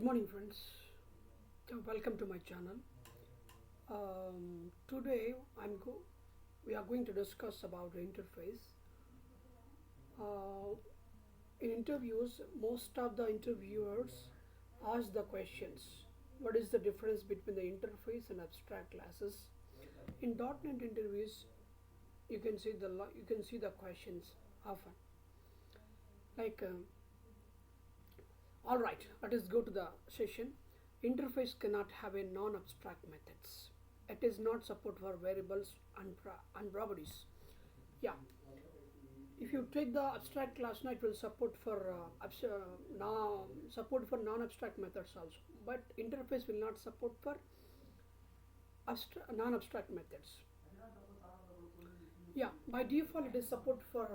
morning, friends. Welcome to my channel. Today, we are going to discuss about the interface. Uh, in interviews, most of the interviewers ask the questions. What is the difference between the interface and abstract classes? In .NET interviews, you can see the questions often. Like, all right, let us go to the session. Interface cannot have a non-abstract methods. It is not support for variables and properties. Yeah, if you take the abstract class now, it will support for support for non-abstract methods also. But interface will not support for non-abstract methods. Yeah, by default it is support for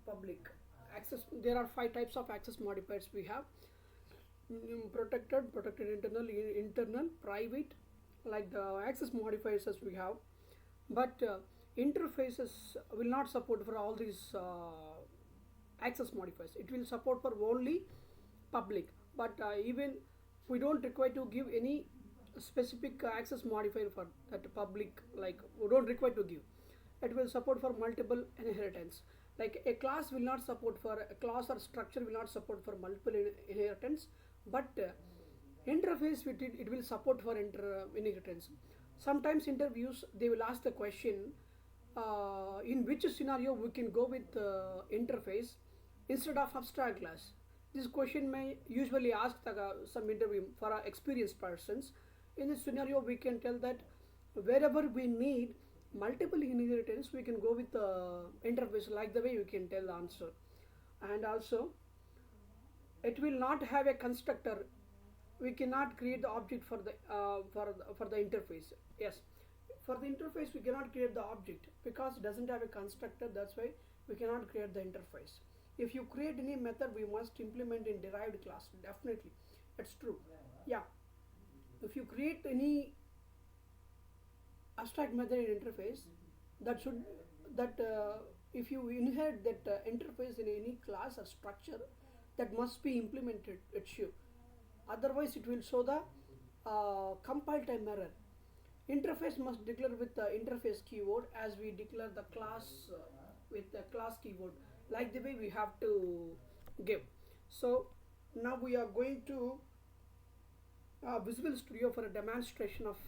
public access. There are five types of access modifiers we have. Protected internal, private, like the access modifiers as we have. But interfaces will not support for all these access modifiers. It will support for only public. But even we don't require to give any specific access modifier for that public. Like we don't require to give. It will support for multiple inheritance. Like a class will not support for a class or structure will not support for multiple inheritance, but interface with it will support for inheritance. Sometimes interviews they will ask the question, in which scenario we can go with interface instead of abstract class. This question may usually ask some interview for experienced persons. In this scenario, we can tell that wherever we need multiple inheritance, we can go with the interface. Like the way we can tell the answer, and also it will not have a constructor. We cannot create the object for the interface. Yes, for the interface we cannot create the object because it doesn't have a constructor. That's why we cannot create the interface. If you create any method, we must implement in derived class. Definitely, it's true. Yeah, if you create any abstract method in interface, that should that if you inherit that interface in any class or structure, that must be implemented. It's sure. Otherwise, it will show the compile time error. Interface must declare with the interface keyword as we declare the class with the class keyword. Like the way we have to give. So now we are going to Visual Studio for a demonstration of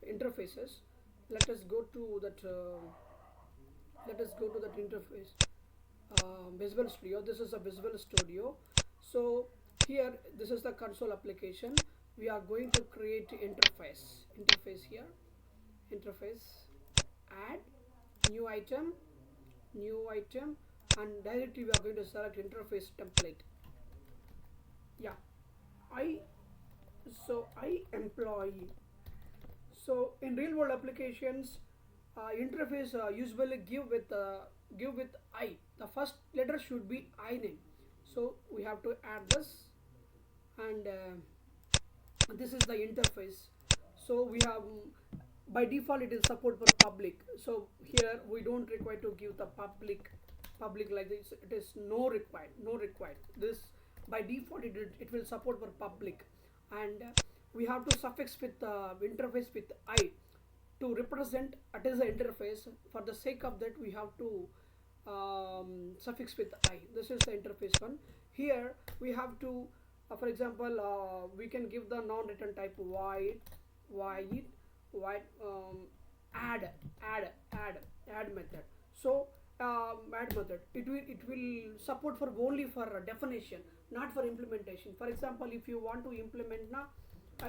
interfaces. Let us go to that. Let us go to that interface. Visual Studio. This is a Visual Studio. So here, this is the console application. We are going to create interface. Interface here. Interface. Add new item. New item. And directly we are going to select interface template. Yeah. I employee. So in real world applications, interface usually give with I. The first letter should be I name. So we have to add this, and this is the interface. So we have by default it is support for public. So here we don't require to give the public like this. It is no required. This by default it will support for public, and we have to suffix with interface with I to represent it is the interface. For the sake of that, we have to suffix with I. This is the interface one. Here we have to, for example, we can give the non-return type void add method. So add method it will support for only for definition, not for implementation. For example, if you want to implement now,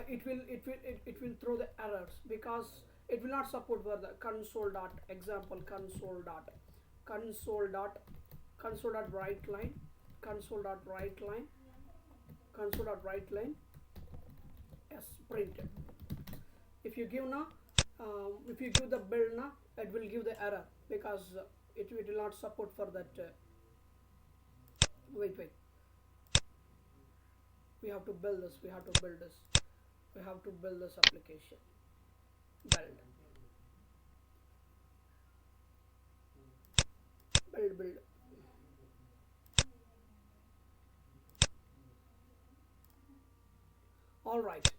it will throw the errors because it will not support for the console dot example console dot write line console dot write line console dot write line yes printed. If you give now, if you give the build now, it will give the error because it will not support for that. Wait, we have to build this. We have to build this application. Build. All right.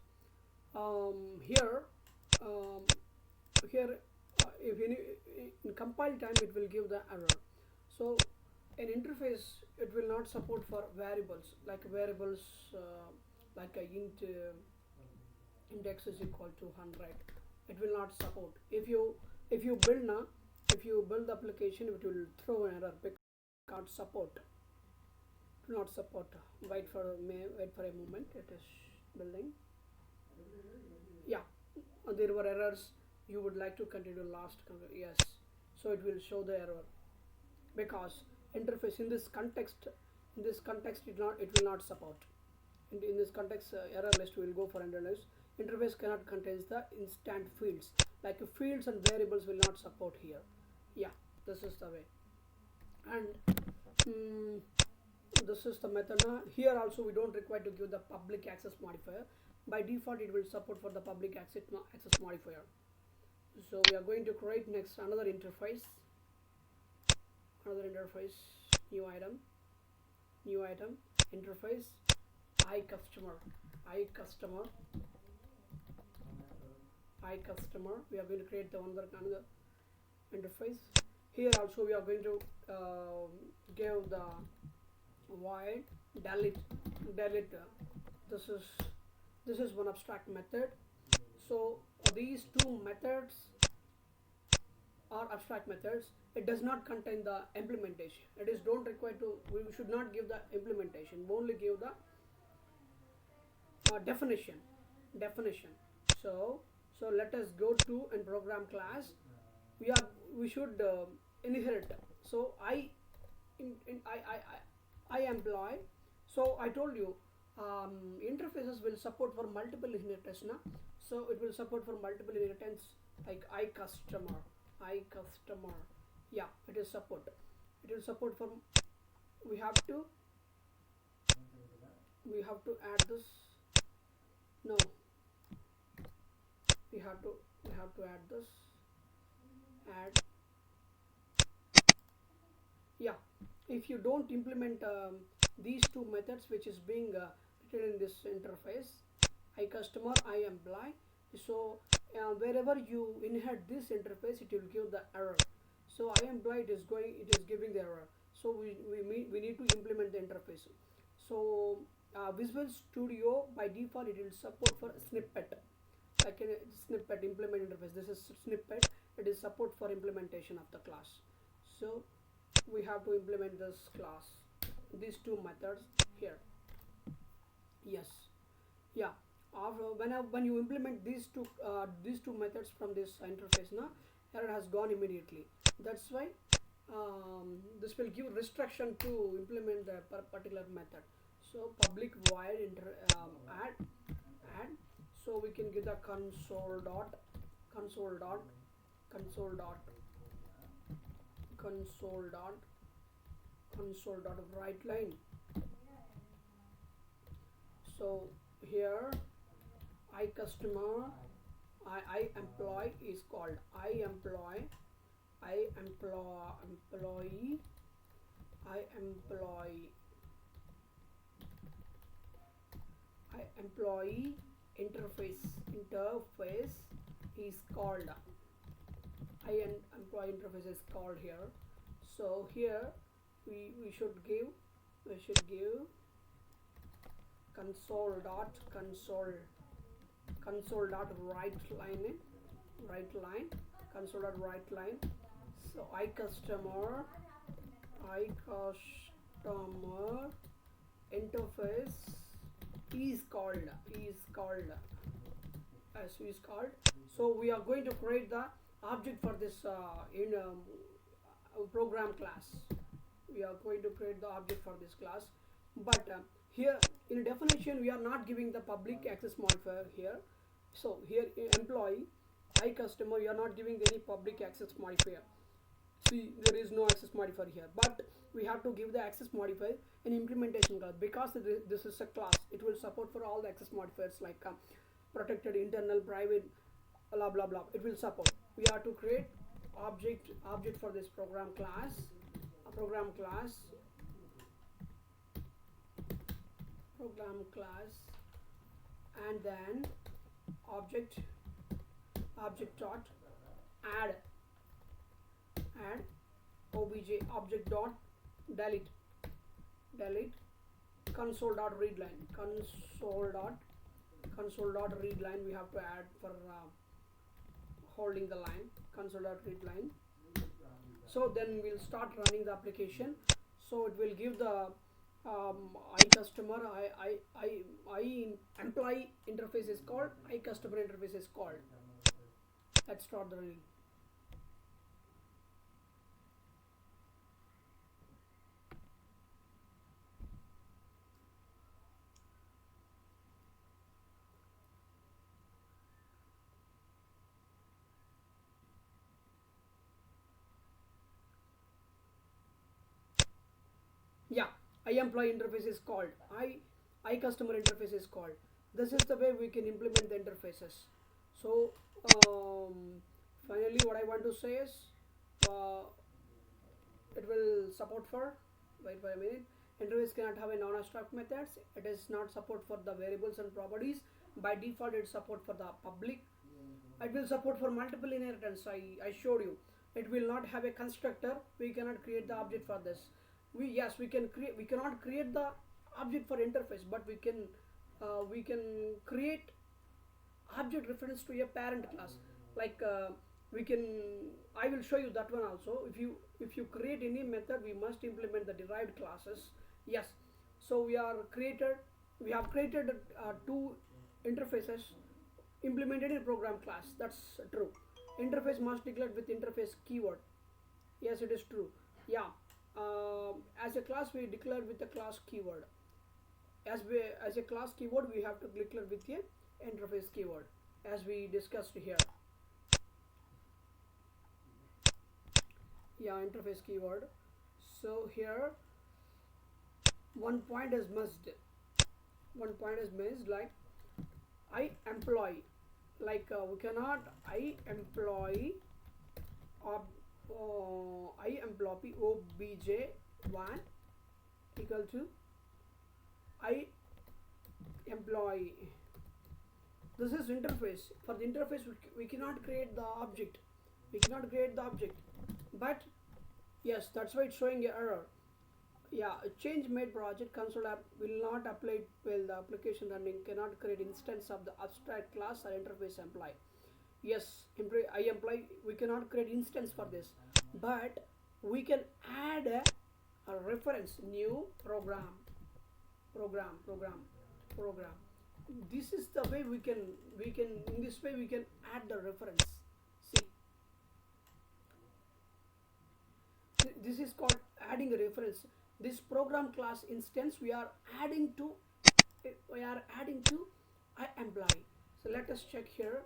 Here, um, here, if in compile time it will give the error. So an interface, it will not support for variables like variables like a int index is equal to 100. It will not support. If you build now, if you build the application, it will throw an error because it can't support. It will not support. Wait for a moment. It is building. Yeah, there were errors. You would like to continue last. Yes, so it will show the error because interface in this context it will not support. In this context, error list will go for error list. Interface cannot contains the instant fields like fields and variables will not support here. Yeah, this is the way. And mm, this is the method. Here also we don't require to give the public access modifier. By default it will support for the public access modifier. So we are going to create next another interface, new item, interface, iCustomer. We are going to create the another interface. Here also we are going to give the void delete. This is one abstract method. So these two methods are abstract methods. It does not contain the implementation. It is don't require to. We should not give the implementation. We only give the definition. So let us go to and program class. We should inherit. So I employ. So I told you interfaces will support for multiple inheritance. So it will support for multiple inheritance like iCustomer. Yeah, it is support. It will support for. We have to add this. No, we have to add this. Add. Yeah, if you don't implement these two methods which is being written in this interface, iCustomer, iEmployee. So wherever you inherit this interface, it will give the error. So iEmployee it is giving the error. So we need to implement the interface. So Visual Studio by default it will support for snippet, like a snippet implement interface. This is snippet. It is support for implementation of the class. So we have to implement this class, these two methods here. Yes, yeah. When you implement these two methods from this interface, error has gone immediately. That's why this will give restriction to implement the particular method. So public void add. So we can give the console dot write line. So here iCustomer, iEmployee is called iEmployee, interface is called employee interface is called here. So here we should give console dot write line. So iCustomer interface is called. So we are going to create the object for this in program class. We are going to create the object for this class, but here in definition we are not giving the public access modifier here. So here employee iCustomer, you are not giving any public access modifier. See, there is no access modifier here, but we have to give the access modifier in implementation class because this is a class. It will support for all the access modifiers like protected, internal, private, blah blah blah. It will support. We have to create object for this program class. and then object dot add obj object dot delete console dot read line console dot read line we have to add for holding the line console dot read line. So then we'll start running the application. So it will give the I employee interface is called, I customer interface is called. Let's start the running. Yeah, I employee interface is called, I customer interface is called. This is the way we can implement the interfaces. So finally what I want to say is uh, it will support for, wait for a minute, interface cannot have a non-abstract methods. It is not support for the variables and properties. By default it support for the public. It will support for multiple inheritance. I showed you. It will not have a constructor. We cannot create the object for this. We can create, we cannot create the object for interface, but we can create object reference to a parent class. Like we can, I will show you that one also. If you create any method, we must implement the derived classes. Yes. So we have created two interfaces implemented in program class. That's true. Interface must declare with interface keyword. Yes, it is true. Yeah. As a class we declare with the class keyword. As a class keyword we have to declare with a interface keyword, as we discussed here. Yeah, interface keyword. So here one point is missed. Like I employee, like we cannot I employee I employee obj1 equal to I employee. This is interface. For the interface we cannot create the object. But yes, that's why it's showing an error. Yeah, a change made project console app will not apply while the application running, cannot create instance of the abstract class or interface employee. Yes, I employee, we cannot create instance for this, but we can add a reference, new program. This is the way we can in this way we can add the reference. See, this is called adding a reference. This program class instance we are adding to I employee. So let us check here.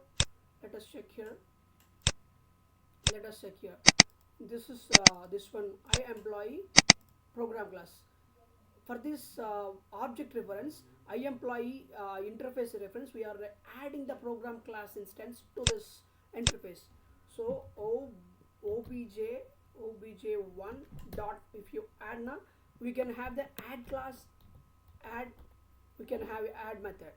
This is this one, I employee program class. For this object reference, I employee interface reference, we are adding the program class instance to this interface. So obj1 dot, if you add now, we can have the add class, we can have add method,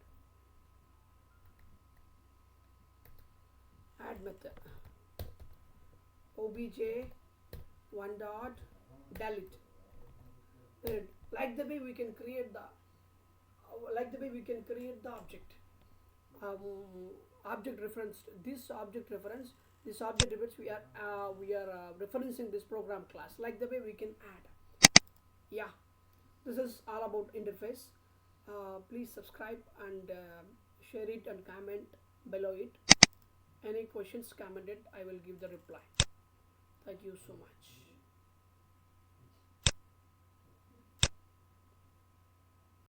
obj1 dot delete. Like the way we can create the object, object reference. This object reference we are referencing this program class. Like the way we can add. Yeah, this is all about interface. Please subscribe and share it and comment below it. Any questions commented, I will give the reply. Thank you so much.